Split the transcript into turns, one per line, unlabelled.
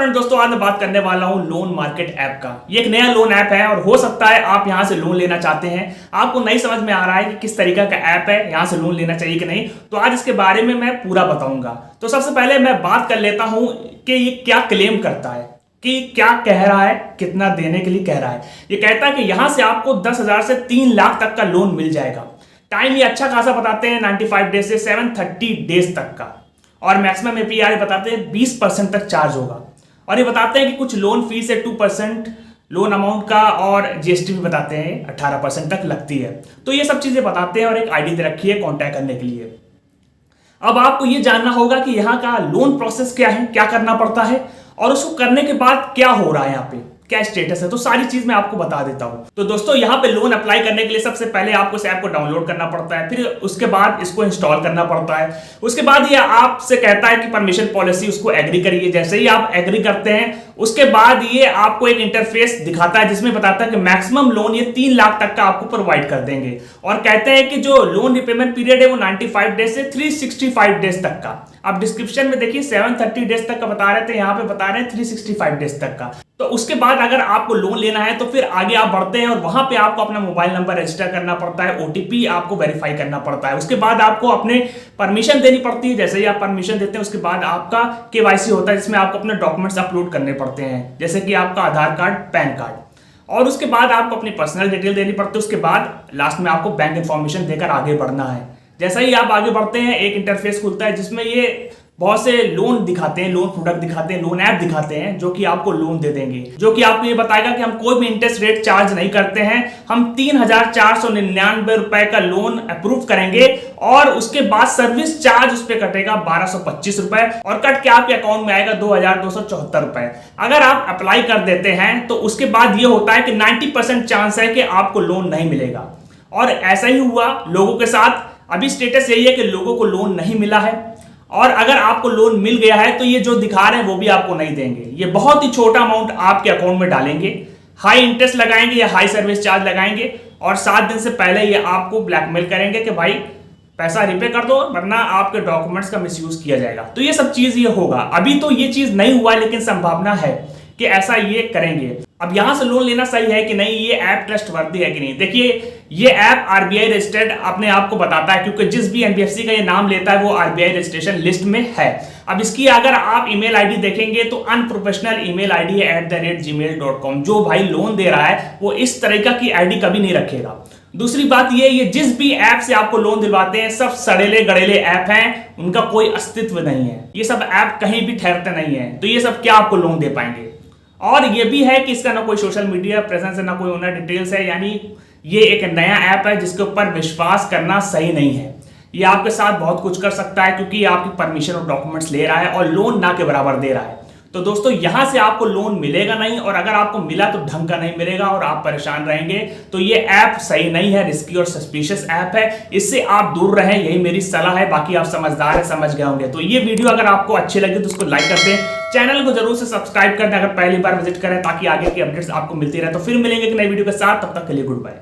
Friend दोस्तों, आज मैं बात करने वाला हूं लोन मार्केट ऐप का। ये एक नया लोन ऐप है और हो सकता है आप यहां से लोन लेना चाहते हैं, आपको नहीं समझ में आ रहा है कि किस तरीके का ऐप है, यहां से लोन लेना चाहिए कि नहीं। तो आज इसके बारे में मैं पूरा बताऊंगा। तो सबसे पहले मैं बात कर लेता हूं कि ये क्या क्लेम करता है, कि क्या कह रहा है, कितना देने के लिए कह रहा है। ये कहता है कि यहां से आपको 10,000 से 3 लाख तक का लोन मिल जाएगा। टाइम ये अच्छा खासा बताते हैं, 95 डेज से 730 डेज तक का, और मैक्सिमम एपीआर बताते हैं 20% तक चार्ज होगा। और ये बताते हैं कि कुछ लोन फीस है 2% लोन अमाउंट का, और जीएसटी भी बताते हैं 18% तक लगती है। तो ये सब चीजें बताते हैं और एक आईडी दे रखी है कांटेक्ट करने के लिए। अब आपको ये जानना होगा कि यहाँ का लोन प्रोसेस क्या है, क्या करना पड़ता है, और उसको करने के बाद क्या हो रहा है, यहाँ पे क्या स्टेटस है। तो सारी चीज मैं आपको बता देता हूं। तो दोस्तों, यहाँ पे लोन अप्लाई करने के लिए सबसे पहले आपको इस ऐप को डाउनलोड करना पड़ता है, फिर उसके बाद इसको इंस्टॉल करना पड़ता है। उसके बाद ये आपसे कहता है कि परमिशन पॉलिसी, उसको एग्री करिए। जैसे ही आप एग्री करते हैं उसके बाद ये आपको एक इंटरफेस दिखाता है जिसमें बताता है कि मैक्सिमम लोन ये 3 लाख तक का आपको प्रोवाइड कर देंगे, और कहते हैं कि जो लोन रिपेमेंट पीरियड है वो 95 डेज से 365 डेज तक का। आप डिस्क्रिप्शन में देखिए 730 डेज तक का बता रहे थे, यहाँ पे बता रहे हैं 365 डेज तक का। तो उसके बाद अगर आपको लोन लेना है तो फिर आगे आप बढ़ते हैं और वहां पे आपको अपना मोबाइल नंबर रजिस्टर करना पड़ता है, ओटीपी आपको वेरीफाई करना पड़ता है। उसके बाद आपको अपने परमिशन देनी पड़ती है। जैसे ही आप परमिशन देते हैं उसके बाद आपका केवाईसी होता है, जिसमें आपको अपने डॉक्यूमेंट्स अपलोड करने पड़ते हैं, जैसे कि आपका आधार कार्ड, पैन कार्ड, और उसके बाद आपको अपनी पर्सनल डिटेल देनी पड़ती है। उसके बाद लास्ट में आपको बैंक इंफॉर्मेशन देकर आगे बढ़ना है। जैसा ही आप आगे बढ़ते हैं एक इंटरफेस खुलता है जिसमें ये बहुत से लोन दिखाते हैं, लोन प्रोडक्ट दिखाते हैं, लोन ऐप दिखाते हैं, जो कि आपको लोन दे देंगे, जो कि आपको ये बताएगा कि हम कोई भी इंटरेस्ट रेट चार्ज नहीं करते हैं, हम 3,499 रुपए का लोन अप्रूव करेंगे, और उसके बाद सर्विस चार्ज उस पर कटेगा 1,225 रुपए, और कट के आपके अकाउंट में आएगा 2,274 रुपए। अगर आप अप्लाई कर देते हैं तो उसके बाद ये होता है कि 90% चांस है कि आपको लोन नहीं मिलेगा। और ऐसा ही हुआ लोगों के साथ। अभी स्टेटस यही है कि लोगों को लोन नहीं मिला है, और अगर आपको लोन मिल गया है तो ये जो दिखा रहे हैं वो भी आपको नहीं देंगे। ये बहुत ही छोटा अमाउंट आपके अकाउंट में डालेंगे, हाई इंटरेस्ट लगाएंगे या हाई सर्विस चार्ज लगाएंगे, और 7 दिन से पहले ये आपको ब्लैकमेल करेंगे कि भाई पैसा रिपे कर दो वरना आपके डॉक्यूमेंट्स का मिसयूज किया जाएगा। तो ये सब चीज ये होगा। अभी तो ये चीज नहीं हुआ, लेकिन संभावना है कि ऐसा ये करेंगे। अब यहां से लोन लेना सही है कि नहीं, ये ऐप ट्रस्टवर्दी है कि नहीं। देखिए, ये ऐप आरबीआई रजिस्टर्ड अपने आप को बताता है, क्योंकि जिस भी एनबीएफसी का ये नाम लेता है वो आरबीआई रजिस्ट्रेशन लिस्ट में है। अब इसकी अगर आप ईमेल आईडी देखेंगे तो अनप्रोफेशनल ईमेल आईडी है @gmail.com। जो भाई लोन दे रहा है वो इस तरीका की आईडी कभी नहीं रखेगा। दूसरी बात ये जिस भी ऐप से आपको लोन दिलवाते हैं सब सड़ेले गड़ेले ऐप हैं, उनका कोई अस्तित्व नहीं है। ये सब ऐप कहीं भी ठहरते नहीं है, तो ये सब क्या आपको लोन दे पाएंगे। और ये भी है कि इसका ना कोई सोशल मीडिया प्रेजेंस है, ना कोई ओनर डिटेल्स है, यानी ये एक नया ऐप है जिसके ऊपर विश्वास करना सही नहीं है। ये आपके साथ बहुत कुछ कर सकता है, क्योंकि ये आपकी परमिशन और डॉक्यूमेंट्स ले रहा है और लोन ना के बराबर दे रहा है। तो दोस्तों, यहां से आपको लोन मिलेगा नहीं, और अगर आपको मिला तो ढंग का नहीं मिलेगा और आप परेशान रहेंगे। तो ये ऐप सही नहीं है, रिस्की और सस्पिशियस ऐप है, इससे आप दूर रहें, यही मेरी सलाह है। बाकी आप समझदार है, समझ गए होंगे। तो ये वीडियो अगर आपको अच्छी लगी तो उसको लाइक कर दें, चैनल को जरूर से सब्सक्राइब कर दें अगर पहली बार विजिट करें, ताकि आगे की अपडेट्स आपको मिलती रहे। तो फिर मिलेंगे एक नई वीडियो के साथ, तब तक के लिए गुड बाय।